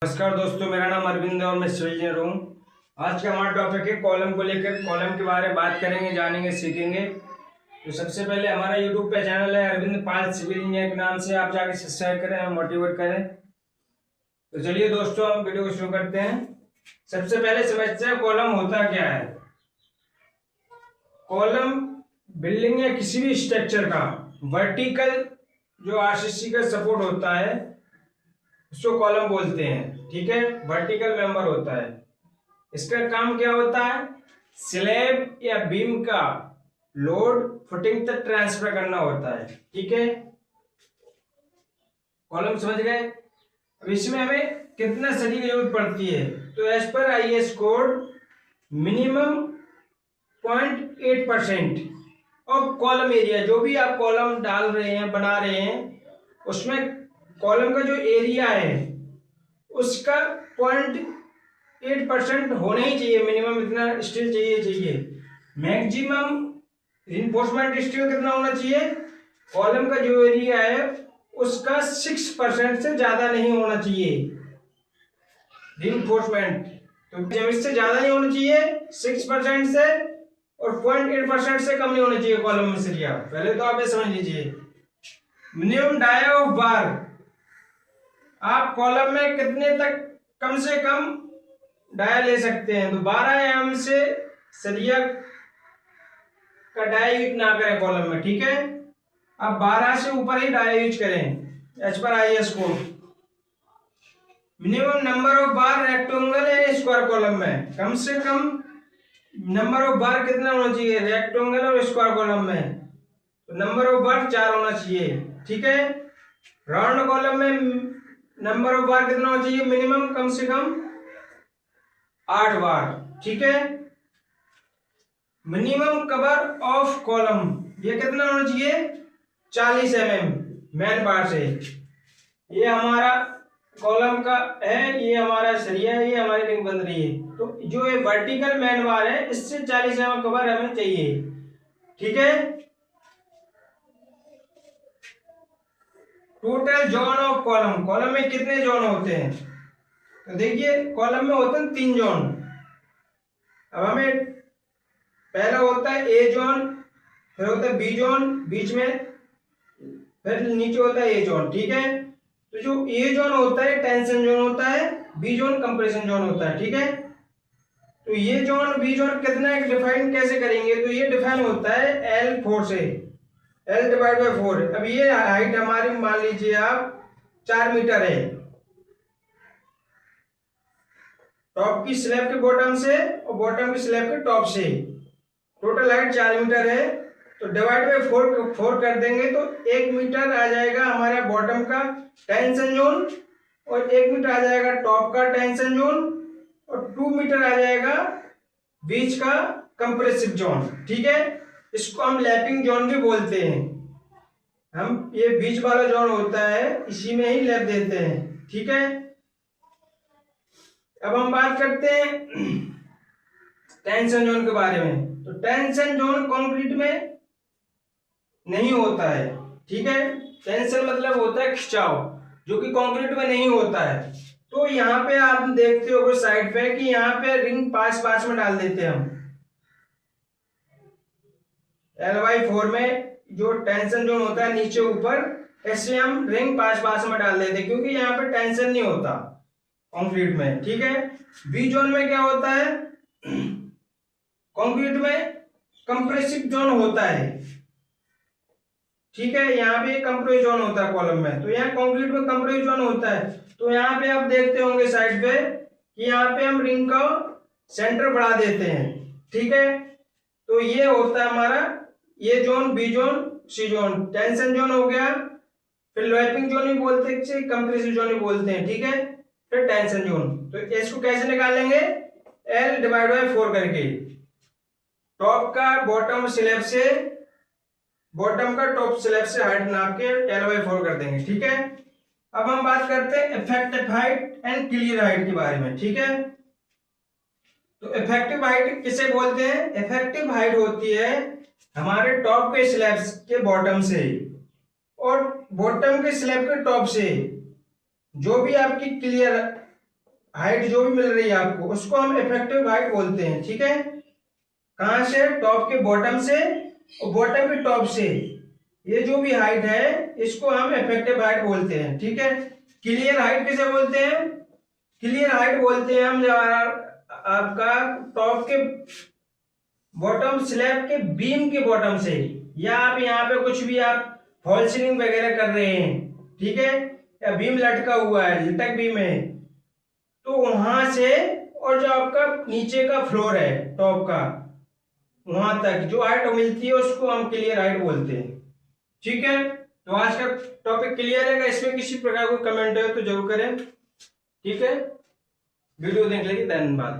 नमस्कार दोस्तों, मेरा नाम अरविंद है और मैं सिविल इंजीनियर हूँ। आज का हमारा टॉपिक है कॉलम को लेकर। कॉलम के बारे में बात करेंगे, जानेंगे, सीखेंगे। तो सबसे पहले हमारा यूट्यूब पे चैनल है अरविंद पाल सिविल इंजीनियर के नाम से, आप जाके सब्सक्राइब करें, हमें मोटिवेट करें। तो चलिए दोस्तों, हम वीडियो को शुरू करते हैं। सबसे पहले समझते हैं कॉलम होता क्या है। कॉलम बिल्डिंग या किसी भी स्ट्रक्चर का वर्टिकल जो आरसीसी का सपोर्ट होता है उसको कॉलम बोलते हैं। ठीक है, वर्टिकल मेंबर होता है। इसका काम क्या होता है? स्लैब या बीम का लोड फुटिंग तक ट्रांसफर करना होता है। ठीक है, कॉलम समझ गए। अब इसमें हमें कितना सदी की जरूरत पड़ती है? तो एज पर IS code minimum 0.8% of column area, जो भी आप कॉलम डाल रहे हैं, बना रहे हैं, उसमें कॉलम का जो एरिया है उसका 0.8% होना ही चाहिए। मिनिमम इतना स्टील चाहिए। मैक्सिमम रिइंफोर्समेंट स्टील कितना होना चाहिए? कॉलम का जो एरिया है उसका 6% से ज्यादा नहीं होना चाहिए रिइंफोर्समेंट। तो जब इससे ज्यादा नहीं होना चाहिए 6% से, और 0.8% से कम नहीं होना चाहिए कॉलम में एरिया। पहले तो आप ये समझ लीजिए। मिनिमम डाया ऑफ बार, आप कॉलम में कितने तक कम से कम डाया ले सकते हैं? तो 12 mm से सरिया का डाया यूज ना करें कॉलम में। ठीक है, आप 12 से ऊपर ही डाया यूज करें एज पर IS code. Minimum number of bar rectangle या स्क्वायर कॉलम में, कम से कम नंबर ऑफ बार कितना होना चाहिए रेक्टेंगल और स्क्वायर कॉलम में? तो नंबर ऑफ बार 4 होना चाहिए। ठीक है, राउंड कॉलम में नंबर ऑफ बार कितना होना चाहिए? मिनिमम कम से कम 8 बार। ठीक है, मिनिमम कवर ऑफ कॉलम ये कितना होना चाहिए? 40 mm मैन बार से। ये हमारा कॉलम का है, ये हमारा सरिया है, ये हमारी रिंग बन रही है। तो जो ये वर्टिकल मैन बार है इससे 40 mm कवर हमें चाहिए। ठीक है, total zone of column, column में कितने जोन होते हैं? तो देखिए, कॉलम में होते हैं 3 जोन। अब हमें पहला होता है ए जोन, फिर होता है बी जोन बीच में, फिर नीचे होता है ए जोन। ठीक है, तो जो ए जोन होता है टेंशन जोन होता है, बी जोन कंप्रेशन जोन होता है। ठीक है, तो ये जोन बी जोन कितना डिफाइन कैसे करेंगे? तो ये डिफाइन होता है L4 से, L डिवाइड बाई 4। अब ये हाइट हमारी मान लीजिए आप 4 मीटर है, टॉप की स्लैब के बॉटम से और बॉटम की स्लैब के टॉप से टोटल हाइट 4 मीटर है। तो डिवाइड बाई 4 कर देंगे तो 1 मीटर आ जाएगा हमारा बॉटम का टेंशन जोन, और 1 मीटर आ जाएगा टॉप का टेंशन जोन, और 2 मीटर आ जाएगा बीच का कंप्रेसिव जोन। ठीक है, इसको हम लैपिंग जोन भी बोलते हैं। हम ये बीच वाला जोन होता है इसी में ही लैप देते हैं। ठीक है, अब हम बात करते हैं टेंशन जोन के बारे में। तो टेंशन जोन कंक्रीट में नहीं होता है। ठीक है, टेंशन मतलब होता है खिंचाव, जो कि कंक्रीट में नहीं होता है। तो यहाँ पे आप देखते हो साइड पे कि यहाँ पे रिंग पास में डाल देते हैं हम। L/4 में जो टेंशन जोन होता है नीचे ऊपर, ऐसे हम रिंग पास में डाल देते हैं, क्योंकि यहाँ पे टेंशन नहीं होता कंक्रीट में। ठीक है, बी जोन में क्या होता है? कंक्रीट में कंप्रेसिव जोन होता है। ठीक है, यहाँ पे कंप्रेसिव जोन होता है कॉलम में, तो यहाँ कंक्रीट में कंप्रेसिव जोन होता है। तो यहाँ पे आप देखते होंगे साइड पे कि यहाँ पे हम रिंग का सेंटर बढ़ा देते हैं। ठीक है, तो ये होता है हमारा ये जोन, बी जोन, सी जोन। टेंशन जोन हो गया, फिर लैपिंग जोन भी बोलते हैं, कंप्रेसिव जोन भी बोलते हैं। ठीक है, फिर टेंशन जोन। तो इसको कैसे निकालेंगे? L डिवाइड बाई 4 करके, टॉप का बॉटम स्लैब से, बॉटम का टॉप स्लैब से हाइट नाप के L/4 कर देंगे। ठीक है, अब हम बात करते हैं effective height and clear height के बारे में। ठीक है, तो इफेक्टिव हाइट किसे बोलते हैं? इफेक्टिव हाइट होती है हमारे टॉप के स्लैब के बॉटम से और बॉटम के स्लैब के टॉप से जो भी आपकी क्लियर हाइट जो भी मिल रही है आपको उसको हम इफेक्टिव हाइट बोलते हैं। ठीक है, कहां से? टॉप के बॉटम से और बॉटम के टॉप से, ये जो भी हाइट है इसको हम इफेक्टिव हाइट बोलते हैं। ठीक है, क्लियर हाइट किसे बोलते हैं? क्लियर हाइट बोलते हैं हम जब आपका टॉप के बॉटम स्लैब के बीम के बॉटम से, या आप यहाँ पे कुछ भी आप फॉल सीलिंग वगैरह कर रहे हैं, ठीक है, या बीम लटका हुआ है, लटक बीम है, तो वहां से और जो आपका नीचे का फ्लोर है टॉप का, वहां तक जो हाइट मिलती है उसको हम क्लियर हाइट बोलते हैं। ठीक है, तो आज का टॉपिक क्लियर है। इसमें किसी प्रकार कोई कमेंट है तो जरूर करें। ठीक है, वीडियो देखने के लिए धन्यवाद।